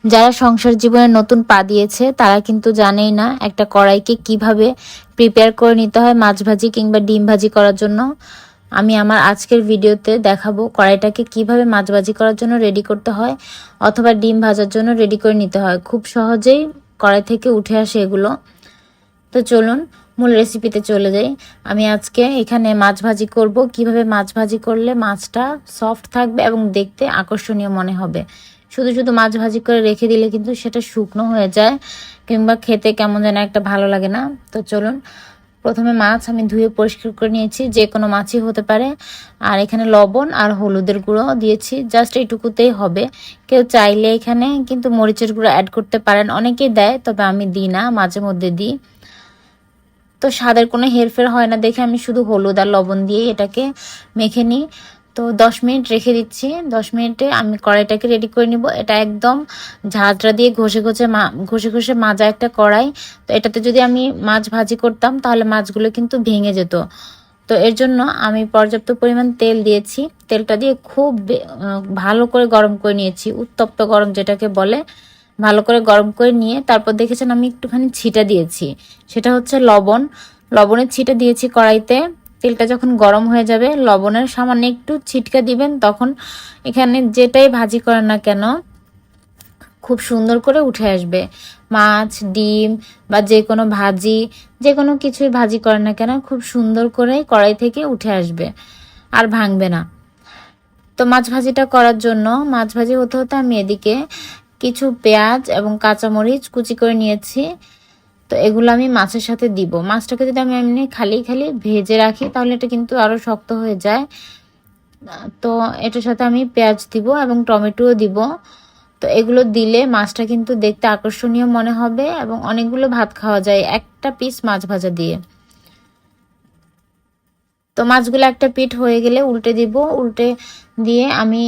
যারা সংসার জীবনে নতুন পা দিয়েছে তারা কিন্তু জানেই না একটা কড়াইকে কিভাবে প্রিপেয়ার করে নিতে হয় মাছ ভাজি কিংবা ডিম ভাজি করার জন্য। আমি আমার আজকের ভিডিওতে দেখাবো কড়াইটাকে কিভাবে মাছ ভাজি করার জন্য রেডি করতে হয় অথবা ডিম ভাজার জন্য রেডি করে নিতে হয়। খুব সহজেই কড়াই থেকে উঠে আসে এগুলো। তো চলুন মূল রেসিপিতে চলে যাই। আমি আজকে এখানে মাছ ভাজি করব। কিভাবে মাছ ভাজি করলে মাছটা সফট থাকবে এবং দেখতে আকর্ষণীয় মনে হবে। শুধু শুধু মাছ ভাজি করে রেখে দিলে কিন্তু সেটা শুকনো হয়ে যায় কিংবা খেতে কেমন যেন একটা ভালো লাগে না। তো চলুন, প্রথমে মাছ আমি ধুয়ে পরিষ্কার করে নিয়েছি, যে কোনো মাছই হতে পারে। আর এখানে লবণ আর হলুদের গুঁড়ো দিয়েছি, জাস্ট এইটুকুতেই হবে। কেউ চাইলে এখানে কিন্তু মরিচের গুঁড়ো অ্যাড করতে পারেন, অনেকেই দেয়, তবে আমি দিই না, মাঝে মধ্যে দিই। তো স্বাদের কোনো হেরফের হয় না দেখে আমি শুধু হলুদ আর লবণ দিয়ে এটাকে মেখে নিই। তো 10 মিনিট রেখে দিচ্ছি। 10 মিনিটে আমি কড়াইটাকে রেডি করে নিব। এটা একদম ঝাঁঝরা দিয়ে ঘষে ঘষে মাজা একটা কড়াই। তো এটাতে যদি আমি মাছ ভাজি করতাম তাহলে মাছগুলো কিন্তু ভেঙে যেত। তো এর জন্য আমি পর্যাপ্ত পরিমাণ তেল দিয়েছি। তেলটা দিয়ে খুব ভালো করে গরম করে নিয়েছি, উত্তপ্ত গরম যেটাকে বলে। ভালো করে গরম করে নিয়ে তারপর দেখেছেন আমি একটুখানি ছিটা দিয়েছি, সেটা হচ্ছে লবণের ছিটা দিয়েছি কড়াইতে। তেলটা যখন গরম হয়ে যাবে লবণের সামান্য একটু ছিটকা দিবেন, তখন এখানে যেটাই ভাজি করেন না কেন খুব সুন্দর করে উঠে আসবে। মাছ, ডিম বা যে কোনো ভাজি, যে কোনো কিছুই ভাজি করেন না কেন খুব সুন্দর করে কড়াই থেকে উঠে আসবে আর ভাঙবে না। তো মাছ ভাজিটা করার জন্য মাছ ভাজি হতে হতে আমি এদিকে কিছু পেঁয়াজ এবং কাঁচামরিচ কুচি করে নিয়েছি। তো এগুলো আমি মাছের সাথে দিব। মাছটাকে যদি আমি এমনি খালি খালি ভেজে রাখি তাহলে এটা কিন্তু আরও শক্ত হয়ে যায়। তো এটার সাথে আমি পেঁয়াজ দিব এবং টমেটোও দিব। তো এগুলো দিলে মাছটা কিন্তু দেখতে আকর্ষণীয় মনে হবে এবং অনেকগুলো ভাত খাওয়া যায় একটা পিস মাছ ভাজা দিয়ে। তো মাছগুলো একটা পিঠ হয়ে গেলে উল্টে দিব। উল্টে দিয়ে আমি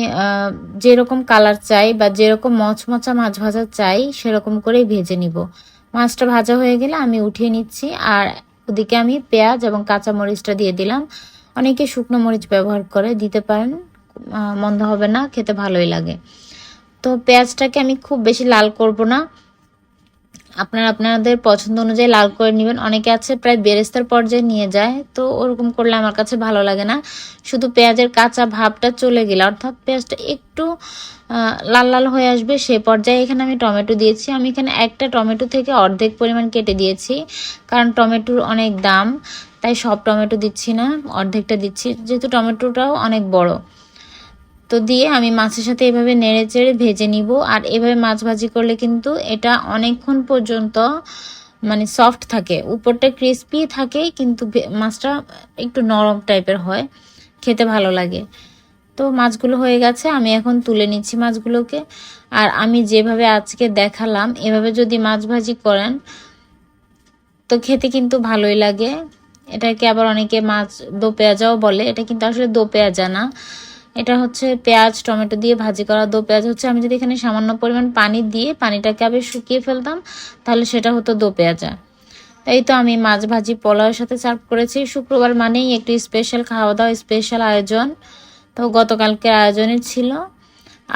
যেরকম কালার চাই বা যেরকম মচমচা মাছ ভাজা চাই সেরকম করেই ভেজে নিব। মাছটা ভাজা হয়ে গেলে আমি উঠিয়ে নিচ্ছি। আর ওদিকে আমি পেঁয়াজ এবং কাঁচা মরিচটা দিয়ে দিলাম। অনেকে শুকনো মরিচ ব্যবহার করে, দিতে পারেন, মন্দ হবে না, খেতে ভালোই লাগে। তো পেঁয়াজটাকে আমি খুব বেশি লাল করব না, আপনাদের পছন্দ অনুযায়ী লাল করে নেবেন। অনেকে আছে প্রায় বেরেস্তার পর্যায়ে নিয়ে যায়, তো ওরকম করলে আমার কাছে ভালো লাগে না। শুধু পেঁয়াজের কাঁচা ভাবটা চলে গেলে, অর্থাৎ পেঁয়াজটা একটু লাল লাল হয়ে আসবে, সে পর্যায়ে এখানে আমি টমেটো দিয়েছি। আমি এখানে একটা টমেটো থেকে অর্ধেক পরিমাণ কেটে দিয়েছি, কারণ টমেটোর অনেক দাম, তাই সব টমেটো দিচ্ছি না, অর্ধেকটা দিচ্ছি, যেহেতু টমেটোটাও অনেক বড়। তো দিয়ে আমি মাছের সাথে এভাবে নেড়ে চেড়ে ভেজে নিব। আর এভাবে মাছ ভাজি করলে কিন্তু এটা অনেকক্ষণ পর্যন্ত মানে সফট থাকে, উপরটা ক্রিস্পি থাকে কিন্তু মাছটা একটু নরম টাইপের হয়, খেতে ভালো লাগে। তো মাছগুলো হয়ে গেছে, আমি এখন তুলে নিচ্ছি মাছগুলোকে। আর আমি যেভাবে আজকে দেখালাম এভাবে যদি মাছ ভাজি করেন তো খেতে কিন্তু ভালোই লাগে। এটাকে আবার অনেকে মাছ দো পেঁয়াজাও বলে, এটা কিন্তু আসলে দো পেঁয়াজা না, এটা হচ্ছে পেঁয়াজ টমেটো দিয়ে ভাজি করা। দো পেঁয়াজ হচ্ছে আমি যদি এখানে সামান্য পরিমাণ পানি দিয়ে পানিটাকে আবার শুকিয়ে ফেলতাম তাহলে সেটা হতো দো পেঁয়াজা। এই তো আমি মাছ ভাজি পোলাওয়ের সাথে সার্ভ করেছি। শুক্রবার মানেই একটু স্পেশাল খাওয়া দাওয়া, স্পেশাল আয়োজন। তো গতকালকের আয়োজনের ছিল,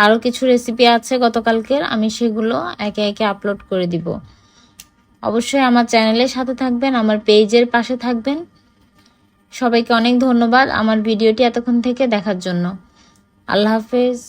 আরও কিছু রেসিপি আছে গতকালকের, আমি সেগুলো একে একে আপলোড করে দিব। অবশ্যই আমার চ্যানেলের সাথে থাকবেন, আমার পেজের পাশে থাকবেন। সবাইকে অনেক ধন্যবাদ আমার ভিডিওটি এতক্ষণ থেকে দেখার জন্য। আল্লাহ হাফেজ।